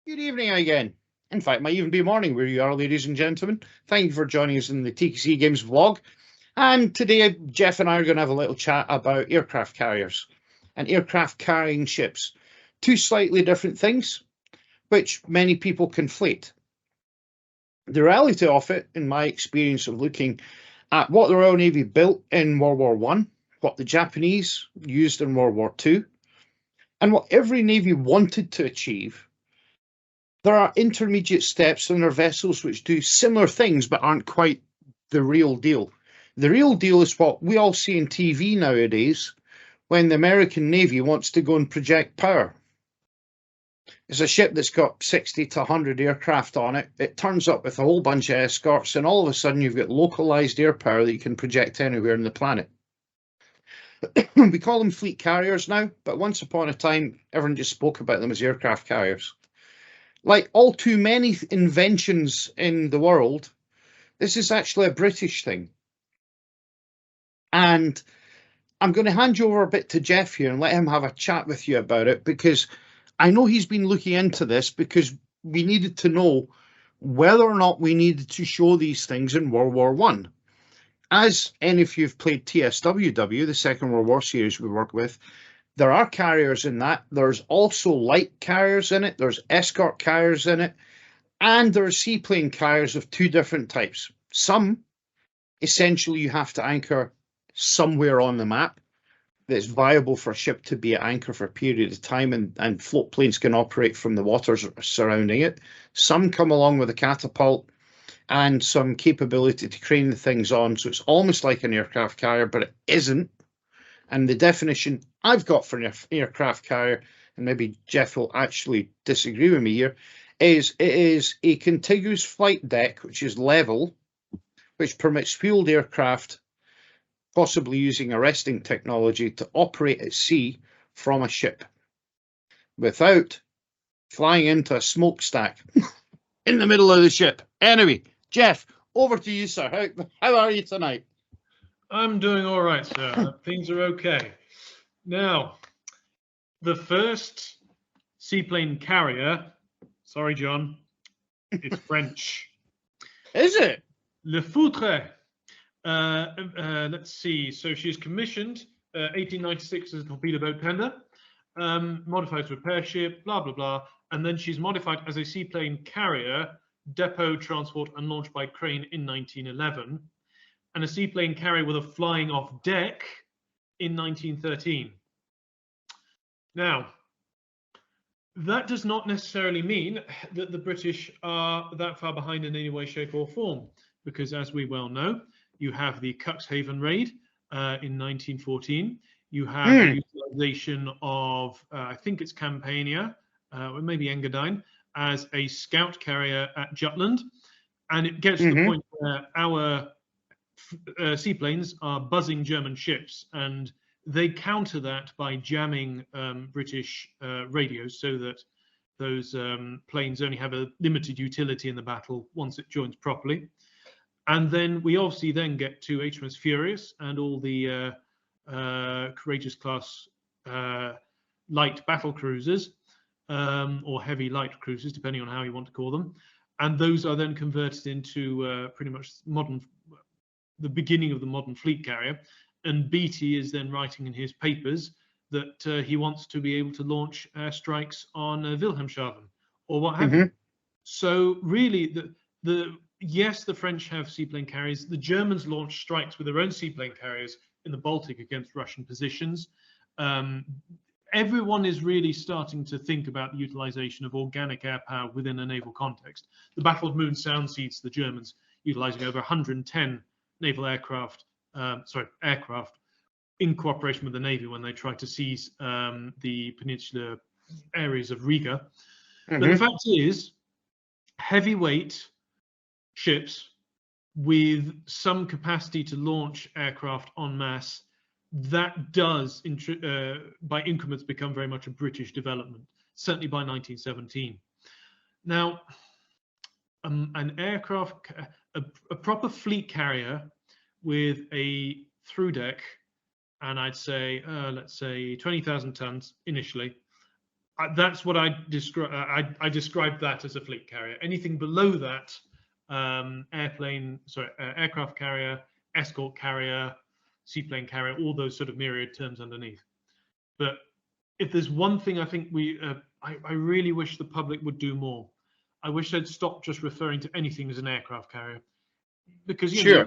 Good evening again. In fact, it might even be morning where you are, ladies and gentlemen. Thank you for joining us in the TKC Games vlog. And today, Geoff and I are going to have a little chat about aircraft carriers and aircraft carrying ships. Two slightly different things, which many people conflate. The reality of it, in my experience of looking at what the Royal Navy built in World War I, what the Japanese used in World War II, and what every Navy wanted to achieve, there are intermediate steps in their vessels which do similar things but aren't quite the real deal. The real deal is what we all see in TV nowadays when the American Navy wants to go and project power. It's a ship that's got 60 to 100 aircraft on it. It turns up with a whole bunch of escorts, and all of a sudden you've got localized air power that you can project anywhere on the planet. We call them fleet carriers now, but once upon a time, everyone just spoke about them as aircraft carriers. Like all too many inventions in the world, this is actually a British thing. And I'm going to hand you over a bit to Geoff here and let him have a chat with you about it, because I know he's been looking into this because we needed to know whether or not we needed to show these things in World War I. As any of you have played TSWW, the Second World War series we work with, there are carriers in that. There's also light carriers in it. There's escort carriers in it. And there are seaplane carriers of two different types. Some, essentially, you have to anchor somewhere on the map that's viable for a ship to be at anchor for a period of time, and float planes can operate from the waters surrounding it. Some come along with a catapult and some capability to crane the things on. So it's almost like an aircraft carrier, but it isn't. And the definition I've got for an aircraft carrier, and maybe Geoff will actually disagree with me here, is it is a contiguous flight deck which is level, which permits fueled aircraft, possibly using arresting technology, to operate at sea from a ship without flying into a smokestack in the middle of the ship. Anyway, Geoff, over to you, sir. How are you tonight? I'm doing all right, sir. Things are okay. Now, the first seaplane carrier, sorry, John, it's French. Is it? Le Foutre. Let's see. So she's commissioned 1896 as a torpedo boat tender, modified to repair ship, blah, blah, blah. And then she's modified as a seaplane carrier, depot, transport, and launched by crane in 1911. And a seaplane carrier with a flying off deck in 1913. Now, that does not necessarily mean that the British are that far behind in any way, shape, or form, because as we well know, you have the Cuxhaven raid in 1914. You have the utilization of, I think it's Campania, or maybe Engadine, as a scout carrier at Jutland. And it gets to the point where our seaplanes are buzzing German ships, and they counter that by jamming British radios so that those planes only have a limited utility in the battle once it joins properly. And then we obviously then get to HMS Furious and all the Courageous class light battle cruisers, or heavy light cruisers, depending on how you want to call them. And those are then converted into pretty much the beginning of the modern fleet carrier. And Beatty is then writing in his papers that he wants to be able to launch airstrikes on Wilhelmshaven or what have you. So really, yes, the French have seaplane carriers. The Germans launch strikes with their own seaplane carriers in the Baltic against Russian positions. Everyone is really starting to think about the utilization of organic air power within a naval context. The Battle of Moon Sound sees the Germans utilizing over 110 naval aircraft in cooperation with the Navy when they tried to seize the peninsular areas of Riga. But the fact is, heavyweight ships with some capacity to launch aircraft en masse, that does, by increments, become very much a British development, certainly by 1917. Now, an aircraft, a proper fleet carrier with a through deck, and I'd say, let's say 20,000 tons initially, That's what I describe. I described that as a fleet carrier. Anything below that, aircraft carrier, escort carrier, seaplane carrier, all those sort of myriad terms underneath. But if there's one thing I think I really wish the public would do more. I wish they'd stop just referring to anything as an aircraft carrier, because Sure.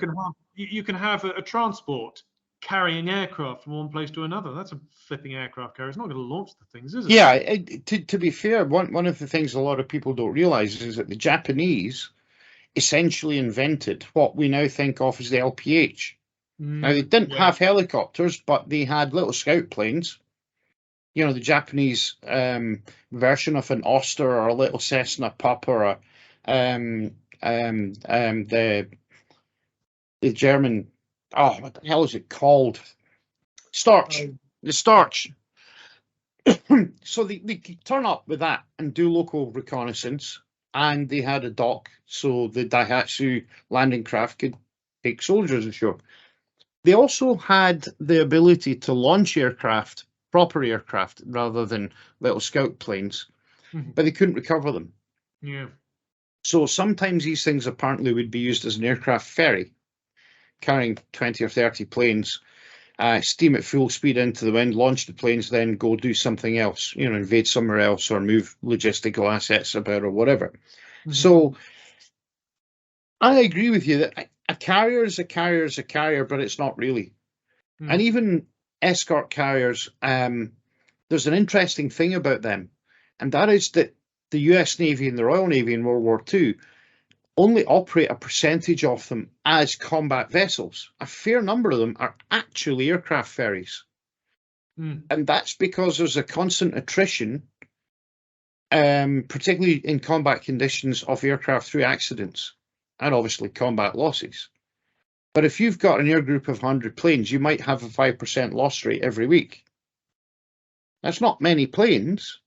you can have a transport carrying aircraft from one place to another. That's a flipping aircraft carrier. It's not going to launch the things, is it? Yeah, to be fair, one of the things a lot of people don't realize is that the Japanese essentially invented what we now think of as the LPH. Now, they didn't have helicopters, but they had little scout planes. You know, the Japanese version of an Oster or a little Cessna Pup, or the German, what the hell is it called? Storch. The Storch. So they could turn up with that and do local reconnaissance, and they had a dock so the Daihatsu landing craft could take soldiers ashore. They also had the ability to launch aircraft, proper aircraft, rather than little scout planes, but they couldn't recover them. Yeah. So sometimes these things apparently would be used as an aircraft ferry, carrying 20 or 30 planes, steam at full speed into the wind, launch the planes, then go do something else, you know, invade somewhere else or move logistical assets about or whatever. So I agree with you that a carrier is a carrier is a carrier, but it's not really. And even escort carriers, there's an interesting thing about them, and that is that the US Navy and the Royal Navy in World War II only operate a percentage of them as combat vessels. A fair number of them are actually aircraft ferries. And that's because there's a constant attrition, particularly in combat conditions, of aircraft through accidents and obviously combat losses. But if you've got an air group of 100 planes, you might have a 5% loss rate every week. That's not many planes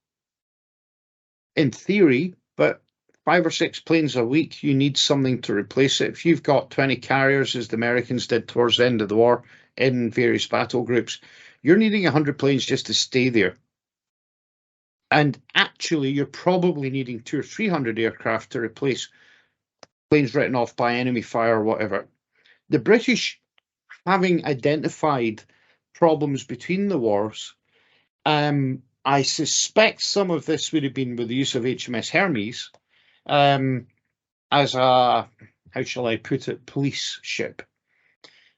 in theory, but 5 or 6 planes a week, you need something to replace it. If you've got 20 carriers, as the Americans did towards the end of the war in various battle groups, you're needing 100 planes just to stay there. And actually, you're probably needing 200 or 300 aircraft to replace planes written off by enemy fire or whatever. The British, having identified problems between the wars, I suspect some of this would have been with the use of HMS Hermes as a, how shall I put it, police ship,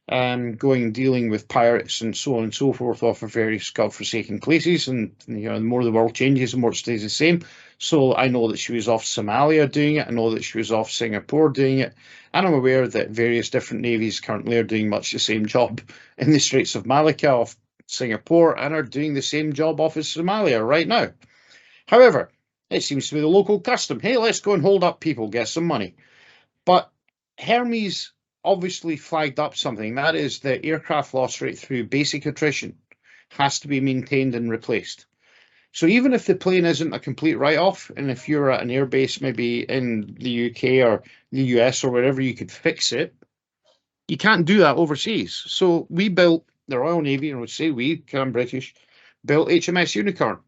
going and dealing with pirates and so on and so forth off of various godforsaken places. And you know, the more the world changes, the more it stays the same. So I know that she was off Somalia doing it. I know that she was off Singapore doing it. And I'm aware that various different navies currently are doing much the same job in the Straits of Malacca off Singapore, and are doing the same job off of Somalia right now. However, it seems to be the local custom. Hey, let's go and hold up people, get some money. But Hermes obviously flagged up something. That is, the aircraft loss rate through basic attrition has to be maintained and replaced. So even if the plane isn't a complete write-off, and if you're at an airbase maybe in the UK or the US or wherever you could fix it, you can't do that overseas. So we built, the Royal Navy, and I would say we, because I'm British, built HMS Unicorn.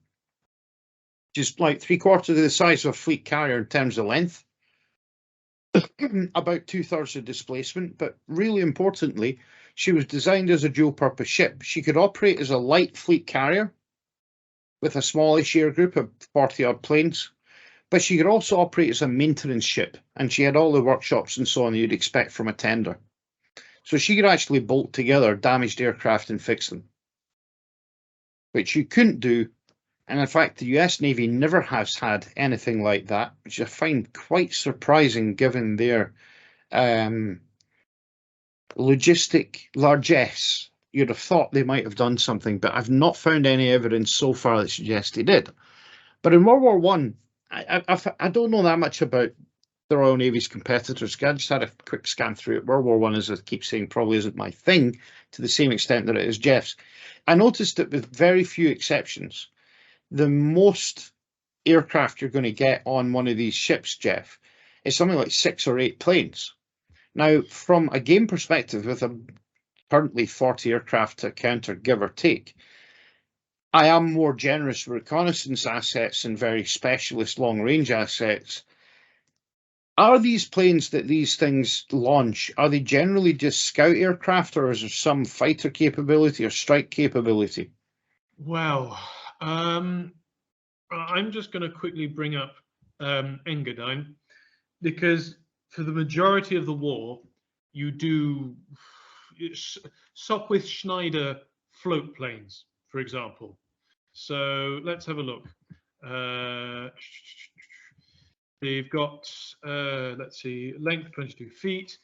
Just like 3/4 of the size of a fleet carrier in terms of length, about 2/3 of displacement, but really importantly, she was designed as a dual-purpose ship. She could operate as a light fleet carrier with a smallish air group of 40-odd planes, but she could also operate as a maintenance ship, and she had all the workshops and so on you'd expect from a tender. So she could actually bolt together damaged aircraft and fix them, which you couldn't do. And in fact, the US Navy never has had anything like that, which I find quite surprising given their logistic largesse. You'd have thought they might have done something, but I've not found any evidence so far that suggests they did. But in World War One, I don't know that much about the Royal Navy's competitors. I just had a quick scan through it. World War One, as I keep saying, probably isn't my thing to the same extent that it is Geoff's. I noticed that with very few exceptions, the most aircraft you're going to get on one of these ships, Geoff, is something like 6 or 8 planes. Now, from a game perspective, with currently 40 aircraft to counter, give or take, I am more generous with reconnaissance assets and very specialist long-range assets. Are these planes that these things launch, are they generally just scout aircraft, or is there some fighter capability or strike capability? Well, I'm just going to quickly bring up Engadine, because for the majority of the war, you do Sopwith Schneider float planes, for example. So let's have a look. They've got, let's see, length 22 feet,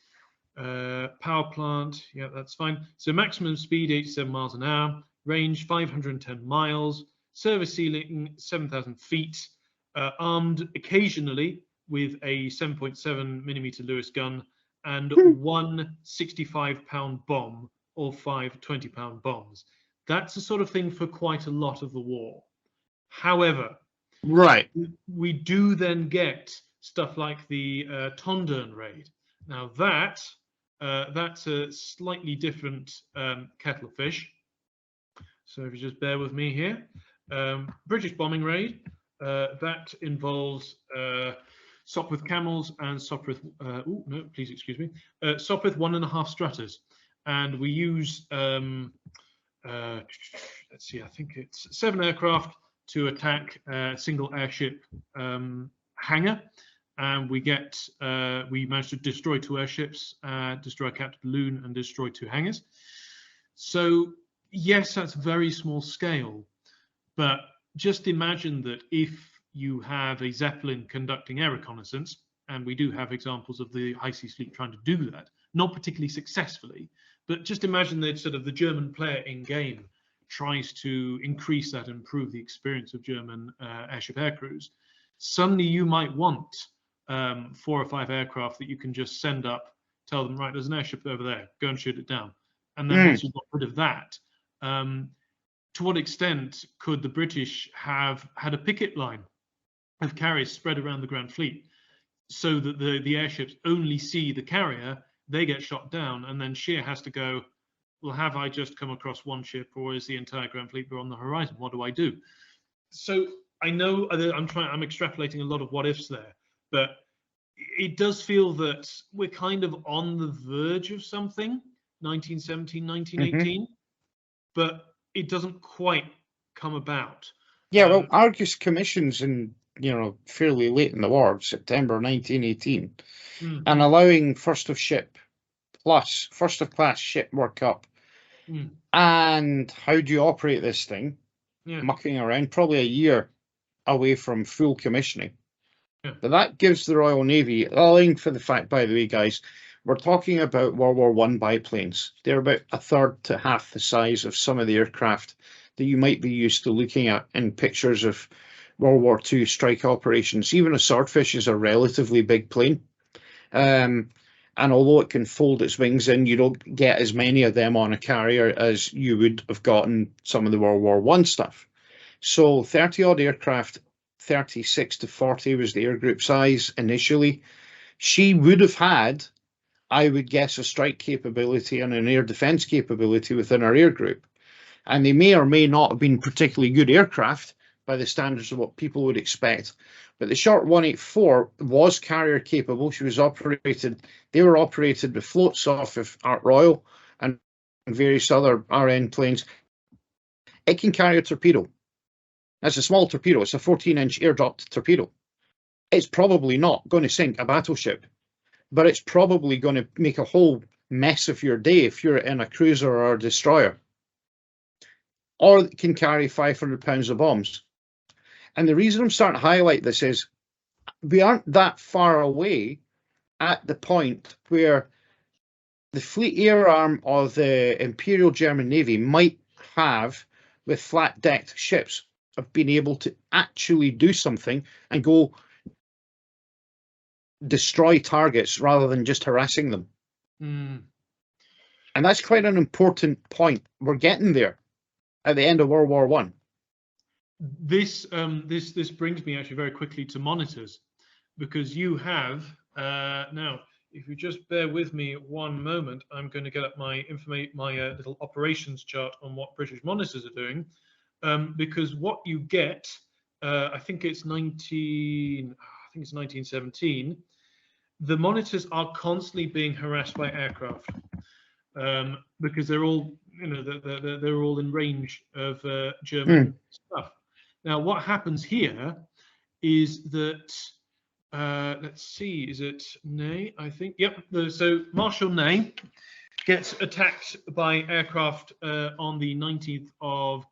power plant, yeah, that's fine. So maximum speed 87 miles an hour, range 510 miles, service ceiling 7,000 feet, armed occasionally with a 7.7 millimeter Lewis gun and one 65-pound bomb or 5 20-pound bombs. That's the sort of thing for quite a lot of the war. However, right, we do then get stuff like the Tondern raid. Now that's a slightly different kettle of fish. So if you just bear with me here, British bombing raid, that involves Sopwith camels and Sopwith, oh no, please excuse me, Sopwith 1.5 Strutters. And we use, let's see, I think it's 7 aircraft to attack a single airship hangar. And we managed to destroy 2 airships, destroy a captive balloon and destroy 2 hangars. So yes, that's very small scale, but just imagine that if you have a Zeppelin conducting air reconnaissance, and we do have examples of the High Seas Fleet trying to do that, not particularly successfully, but just imagine that sort of the German player in game tries to increase that and improve the experience of German airship aircrews. Suddenly you might want 4 or 5 aircraft that you can just send up, tell them, right, there's an airship over there, go and shoot it down. And then once you've got rid of that, to what extent could the British have had a picket line of carriers spread around the Grand Fleet so that the airships only see the carrier, they get shot down, and then Scheer has to go, well, have I just come across one ship, or is the entire Grand Fleet on the horizon? What do I do? So I know I'm extrapolating a lot of what ifs there, but it does feel that we're kind of on the verge of something, 1917, 1918, but it doesn't quite come about. Yeah, well, Argus commissions in, fairly late in the war, September 1918, and allowing first of class ship work up. And how do you operate this thing? Mucking around, probably a year away from full commissioning. But that gives the Royal Navy, allowing for the fact, by the way, guys, we're talking about World War I biplanes. They're about a third to half the size of some of the aircraft that you might be used to looking at in pictures of World War II strike operations. Even a Swordfish is a relatively big plane. And although it can fold its wings in, you don't get as many of them on a carrier as you would have gotten some of the World War I stuff. So 30-odd aircraft, 36 to 40 was the air group size initially. She would have had, I would guess, a strike capability and an air defense capability within our air group. And they may or may not have been particularly good aircraft by the standards of what people would expect. But the Short 184 was carrier capable. They were operated with floats off of Art Royal and various other RN planes. It can carry a torpedo. That's a small torpedo. It's a 14-inch airdropped torpedo. It's probably not going to sink a battleship, but it's probably going to make a whole mess of your day if you're in a cruiser or a destroyer. Or it can carry 500 pounds of bombs. And the reason I'm starting to highlight this is we aren't that far away at the point where the fleet air arm of the Imperial German Navy might have, with flat-decked ships, of being able to actually do something and go destroy targets rather than just harassing them. And that's quite an important point. We're getting there at the end of World War I. This brings me actually very quickly to monitors, because you have now, if you just bear with me one moment, I'm going to get up my little operations chart on what British monitors are doing. because what you get, I think it's 1917. The monitors are constantly being harassed by aircraft because they're all, they're all in range of German stuff. Now, what happens here is that, let's see, is it Ney? I think, yep. So Marshal Ney gets attacked by aircraft on the 19th of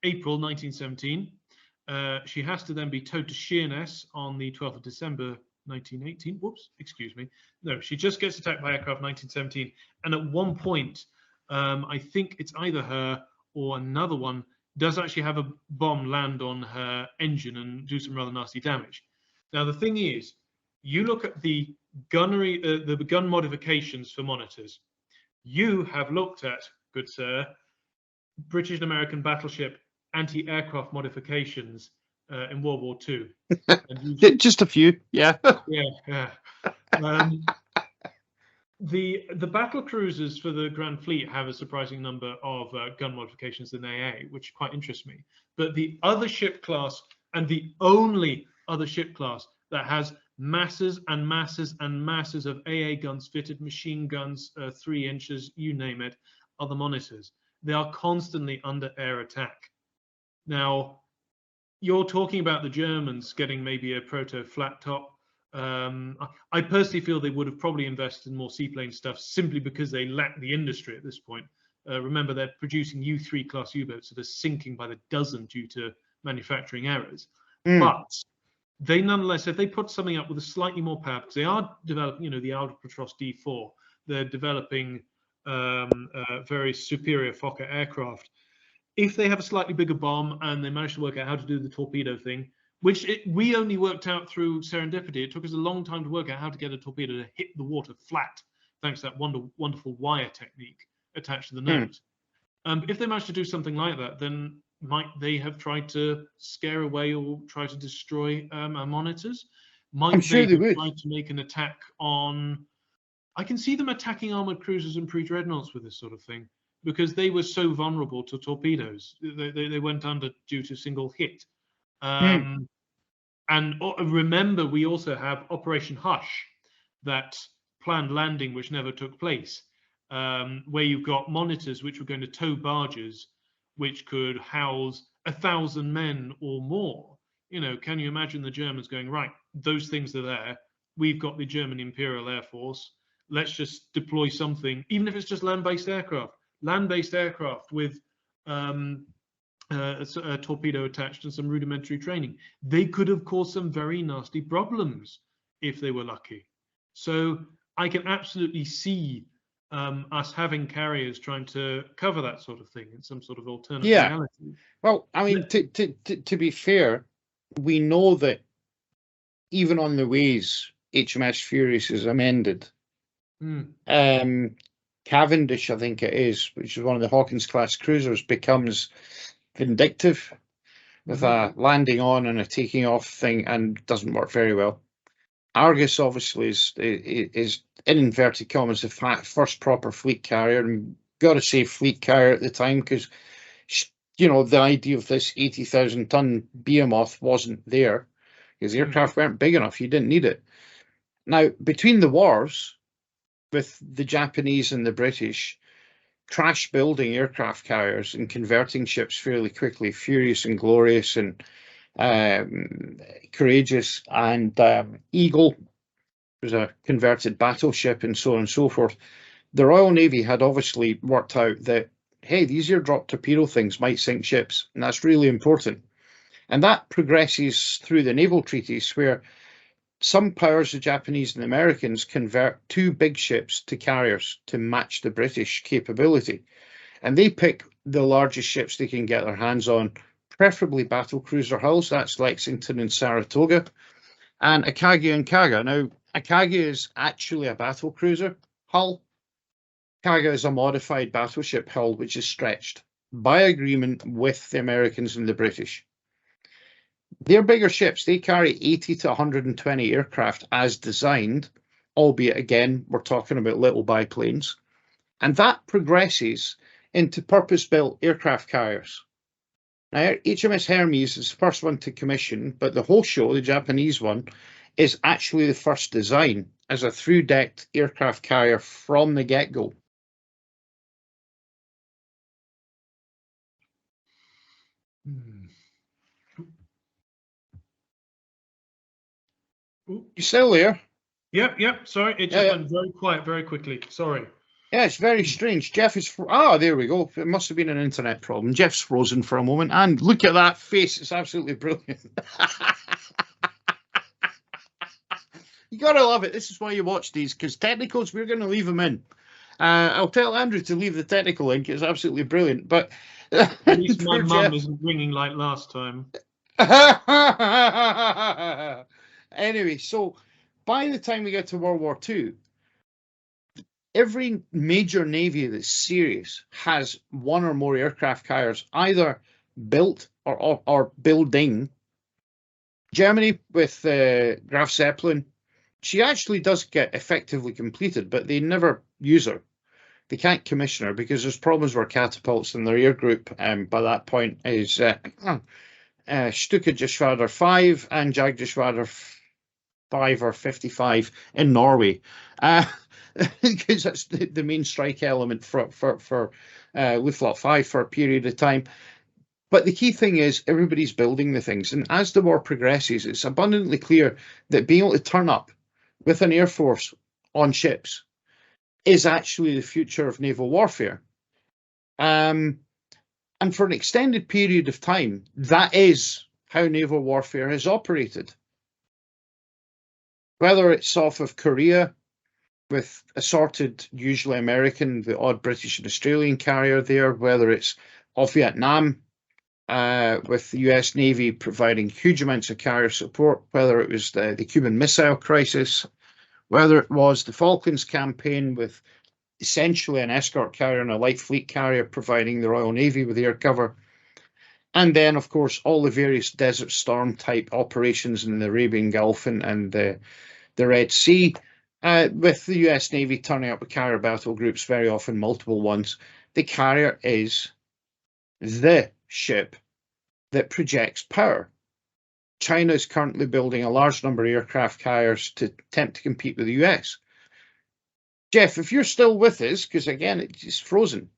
April 1917. She has to then be towed to Sheerness on the 12th of December 1918. Whoops, excuse me. No, she just gets attacked by aircraft 1917. And at one point, I think it's either her or another one does actually have a bomb land on her engine and do some rather nasty damage. Now, the thing is, you look at the gunnery, the gun modifications for monitors. You have looked at, good sir, British and American battleship anti-aircraft modifications in World War II. And just a few, yeah. Yeah. The battle cruisers for the Grand Fleet have a surprising number of gun modifications in AA, which quite interests me. But the other ship class, and the only other ship class that has masses and masses and masses of AA guns fitted, machine guns, 3 inches, you name it, are the monitors. They are constantly under air attack. Now, you're talking about the Germans getting maybe a proto flat top. I personally feel they would have probably invested in more seaplane stuff simply because they lack the industry at this point. Remember, they're producing U-3 class U-boats that are sinking by the dozen due to manufacturing errors. But they nonetheless, if they put something up with a slightly more power, because they are developing, the Albatros D4, they're developing very superior Fokker aircraft. If they have a slightly bigger bomb and they manage to work out how to do the torpedo thing, which we only worked out through serendipity. It took us a long time to work out how to get a torpedo to hit the water flat, thanks to that wonderful wire technique attached to the nose. If they manage to do something like that, then might they have tried to scare away or try to destroy our monitors? Might I'm sure they would. Try to make an attack on... I can see them attacking armored cruisers and pre-dreadnoughts with this sort of thing, because they were so vulnerable to torpedoes. They went under due to single hit. And remember, we also have Operation Hush, that planned landing which never took place, where you've got monitors which were going to tow barges which could house 1,000 men or more. Can you imagine the Germans going, right, those things are there. We've got the German Imperial Air Force. Let's just deploy something, even if it's just land-based aircraft with a torpedo attached and some rudimentary training. They could have caused some very nasty problems if they were lucky. So I can absolutely see us having carriers trying to cover that sort of thing in some sort of alternate reality. Well, I mean, to be fair, we know that even on the ways HMS Furious is amended, Cavendish, I think it is, which is one of the Hawkins class cruisers, becomes vindictive with a landing on and a taking off thing, and doesn't work very well. Argus obviously is in inverted commas the first proper fleet carrier, and got to say fleet carrier at the time, because the idea of this 80,000 ton behemoth wasn't there, because the aircraft weren't big enough. You didn't need it. Now, between the wars, with the Japanese and the British crash building aircraft carriers and converting ships fairly quickly, Furious and Glorious and Courageous, and Eagle was a converted battleship, and so on and so forth. The Royal Navy had obviously worked out that, hey, these airdrop torpedo things might sink ships, and that's really important. And that progresses through the naval treaties, where some powers, the Japanese and the Americans, convert 2 big ships to carriers to match the British capability. And they pick the largest ships they can get their hands on, preferably battle cruiser hulls. That's Lexington and Saratoga, and Akagi and Kaga. Now, Akagi is actually a battle cruiser hull. Kaga is a modified battleship hull, which is stretched by agreement with the Americans and the British. They're bigger ships. They carry 80 to 120 aircraft as designed, albeit, again, we're talking about little biplanes. And that progresses into purpose-built aircraft carriers. Now, HMS Hermes is the first one to commission, but the Hosho, the Japanese one, is actually the first design as a through-decked aircraft carrier from the get-go. You still there? Yep. Sorry, it just went very quiet very quickly. Sorry. Yeah, it's very strange. Jeff is... there we go. It must have been an internet problem. Jeff's frozen for a moment. And look at that face. It's absolutely brilliant. You got to love it. This is why you watch these, because technicals, we're going to leave them in. I'll tell Andrew to leave the technical in, because it's absolutely brilliant. But at least my mum isn't ringing like last time. Anyway, so by the time we get to World War II, every major navy that's serious has one or more aircraft carriers either built or building. Germany with Graf Zeppelin, she actually does get effectively completed, but they never use her. They can't commission her because there's problems with catapults, and their air group by that point is Stuka Geschwader 5 and Jagdgeschwader 5 or 55 in Norway. Because that's the main strike element for Luftwaffe 5 for a period of time. But the key thing is everybody's building the things. And as the war progresses, it's abundantly clear that being able to turn up with an air force on ships is actually the future of naval warfare. And for an extended period of time, that is how naval warfare has operated. Whether it's off of Korea, with assorted, usually American, the odd British and Australian carrier there, whether it's off Vietnam, with the US Navy providing huge amounts of carrier support, whether it was the Cuban Missile Crisis, whether it was the Falklands campaign with essentially an escort carrier and a light fleet carrier providing the Royal Navy with air cover. And then, of course, all the various Desert Storm type operations in the Arabian Gulf and the Red Sea, with the US Navy turning up with carrier battle groups, very often multiple ones. The carrier is the ship that projects power. China is currently building a large number of aircraft carriers to attempt to compete with the US. Jeff, if you're still with us, because again, it's frozen.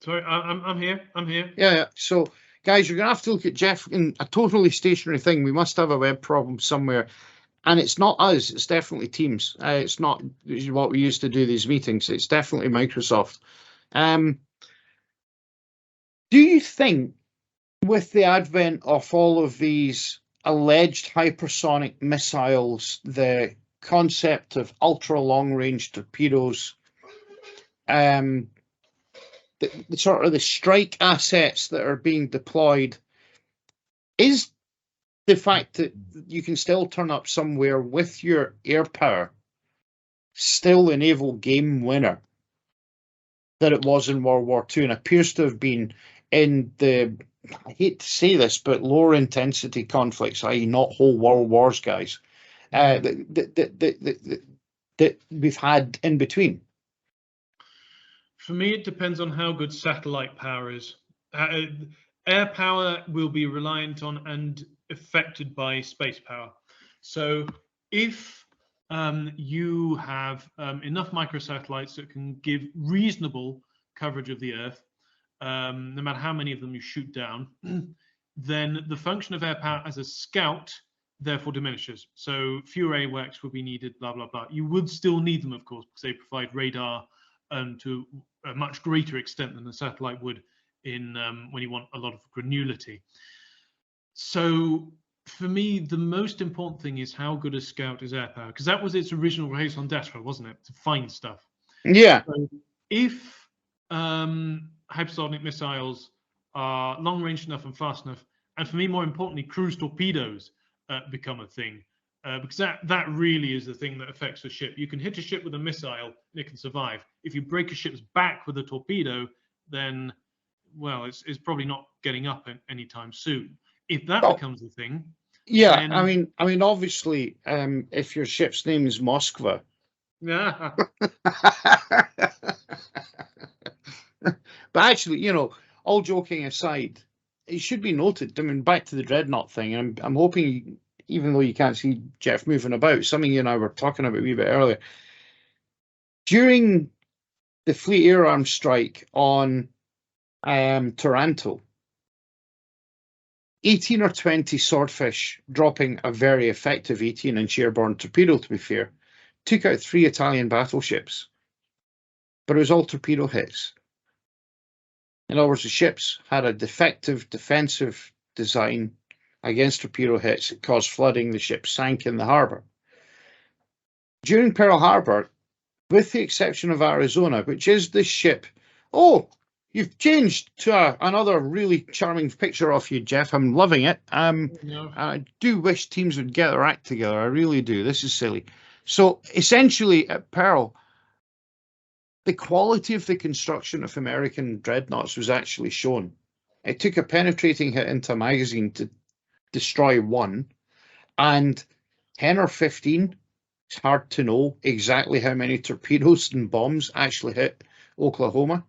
Sorry, I'm here. I'm here. Yeah. So, guys, you're going to have to look at Jeff in a totally stationary thing. We must have a web problem somewhere. And it's not us. It's definitely Teams. It's not what we used to do these meetings. It's definitely Microsoft. Do you think with the advent of all of these alleged hypersonic missiles, the concept of ultra long range torpedoes, the sort of the strike assets that are being deployed, is the fact that you can still turn up somewhere with your air power still the naval game winner that it was in World War II and appears to have been in the, I hate to say this, but lower intensity conflicts, i.e. not whole world wars, guys, that we've had in between? For me, it depends on how good satellite power is. Air power will be reliant on and affected by space power. So if you have enough microsatellites that can give reasonable coverage of the Earth, no matter how many of them you shoot down, then the function of air power as a scout therefore diminishes. So fewer AWACS will be needed, blah, blah, blah. You would still need them, of course, because they provide radar to a much greater extent than the satellite would in when you want a lot of granularity. So for me, the most important thing is how good a scout is air power, because that was its original raison d'etre, wasn't it? To find stuff. Yeah. So if hypersonic missiles are long range enough and fast enough, and for me, more importantly, cruise torpedoes become a thing, because that really is the thing that affects the ship. You can hit a ship with a missile and it can survive. If you break a ship's back with a torpedo, then, well, it's probably not getting up anytime soon. If that becomes a thing, yeah, then... I mean, obviously, if your ship's name is Moskva, yeah. But actually, you know, all joking aside, it should be noted. I mean, back to the dreadnought thing, and I'm hoping, even though you can't see Geoff moving about, something you and I were talking about a wee bit earlier. During the Fleet Air Arm strike on Taranto, 18 or 20 Swordfish, dropping a very effective 18-inch airborne torpedo, to be fair, took out 3 Italian battleships. But it was all torpedo hits. In other words, the ships had a defective defensive design against torpedo hits. It caused flooding. The ship sank in the harbour. During Pearl Harbor, with the exception of Arizona, which is the ship... Oh, you've changed to another really charming picture of you, Geoff. I'm loving it. I do wish teams would get their act together. I really do. This is silly. So essentially at Pearl, the quality of the construction of American dreadnoughts was actually shown. It took a penetrating hit into a magazine to destroy one, and 10 or 15, it's hard to know exactly how many torpedoes and bombs actually hit Oklahoma.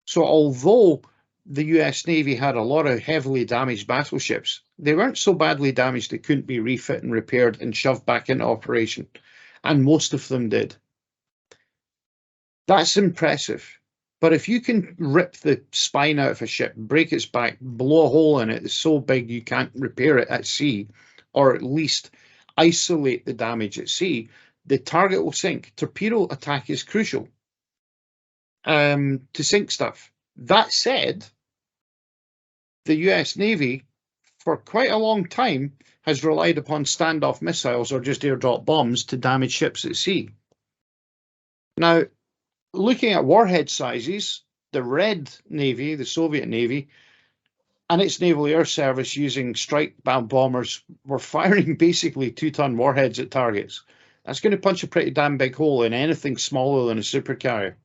So although the US Navy had a lot of heavily damaged battleships, they weren't so badly damaged they couldn't be refit and repaired and shoved back into operation, and most of them did. That's impressive. But if you can rip the spine out of a ship, break its back, blow a hole in it that's so big you can't repair it at sea, or at least isolate the damage at sea, the target will sink. Torpedo attack is crucial to sink stuff. That said, the US Navy, for quite a long time, has relied upon standoff missiles or just airdrop bombs to damage ships at sea. Now, looking at warhead sizes, the Red Navy, the Soviet Navy, and its Naval Air Service using strike bombers were firing basically 2-ton warheads at targets. That's going to punch a pretty damn big hole in anything smaller than a supercarrier.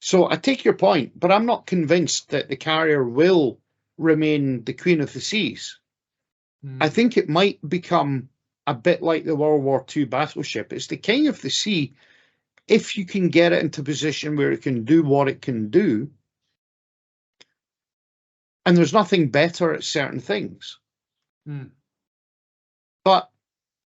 So I take your point, but I'm not convinced that the carrier will remain the queen of the seas. I think it might become a bit like the World War II battleship. It's the king of the sea if you can get it into a position where it can do what it can do. And there's nothing better at certain things. But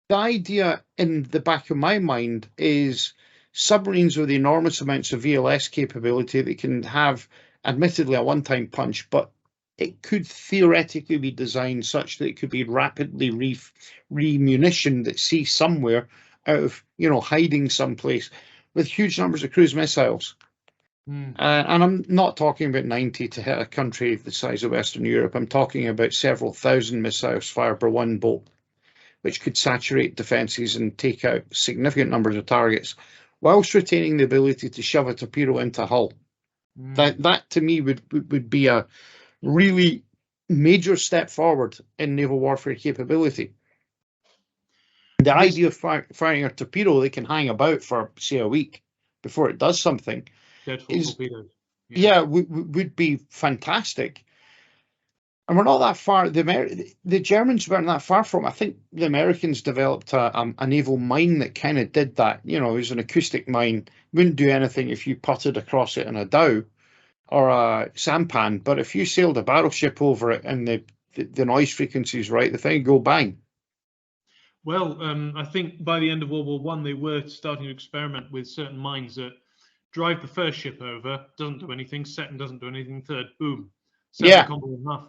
the idea in the back of my mind is submarines with enormous amounts of VLS capability that can have, admittedly, a one-time punch, but it could theoretically be designed such that it could be rapidly remunitioned at sea somewhere out of, hiding someplace with huge numbers of cruise missiles. And I'm not talking about 90 to hit a country the size of Western Europe. I'm talking about several thousand missiles fired per one boat, which could saturate defences and take out significant numbers of targets, whilst retaining the ability to shove a torpedo into hull. That to me would be a really major step forward in naval warfare capability. The idea of firing a torpedo that can hang about for, say, a week before it does something would be fantastic. And we're not that far. The Germans weren't that far from. I think the Americans developed a naval mine that kind of did that. It was an acoustic mine. Wouldn't do anything if you putted across it in a dhow or a sampan. But if you sailed a battleship over it and the noise frequency is right, the thing would go bang. Well, I think by the end of World War I, they were starting to experiment with certain mines that drive the first ship over, doesn't do anything, second doesn't do anything, third, boom. Combo enough.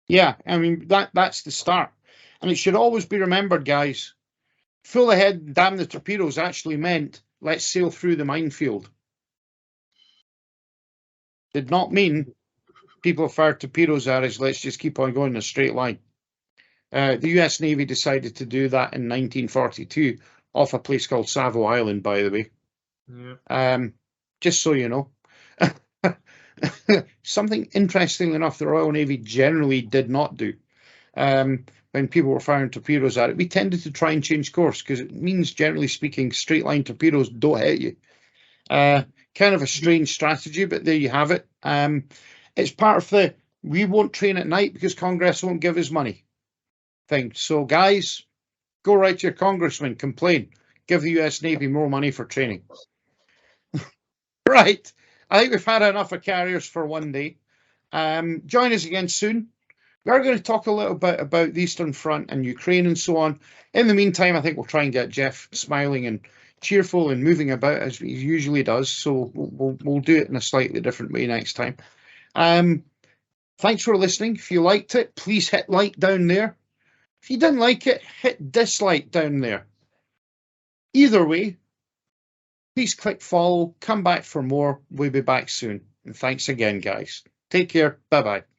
Yeah, I mean, that's the start. And it should always be remembered, guys, full ahead, damn the torpedoes actually meant let's sail through the minefield. Did not mean people fired torpedoes at us, let's just keep on going in a straight line. The US Navy decided to do that in 1942 off a place called Savo Island, by the way. Yeah. Just so you know. Something interesting enough the Royal Navy generally did not do when people were firing torpedoes at it. We tended to try and change course because it means, generally speaking, straight line torpedoes don't hit you. Kind of a strange strategy, but there you have it. It's part of the we won't train at night because Congress won't give us money thing. So guys, go write to your congressman, complain, give the US Navy more money for training. Right. I think we've had enough of carriers for one day. Join us again soon. We're going to talk a little bit about the Eastern Front and Ukraine and so on. In the meantime, I think we'll try and get Geoff smiling and cheerful and moving about as he usually does. So we'll do it in a slightly different way next time. Thanks for listening. If you liked it, please hit like down there. If you didn't like it, hit dislike down there. Either way, please click follow. Come back for more. We'll be back soon. And thanks again, guys. Take care. Bye-bye.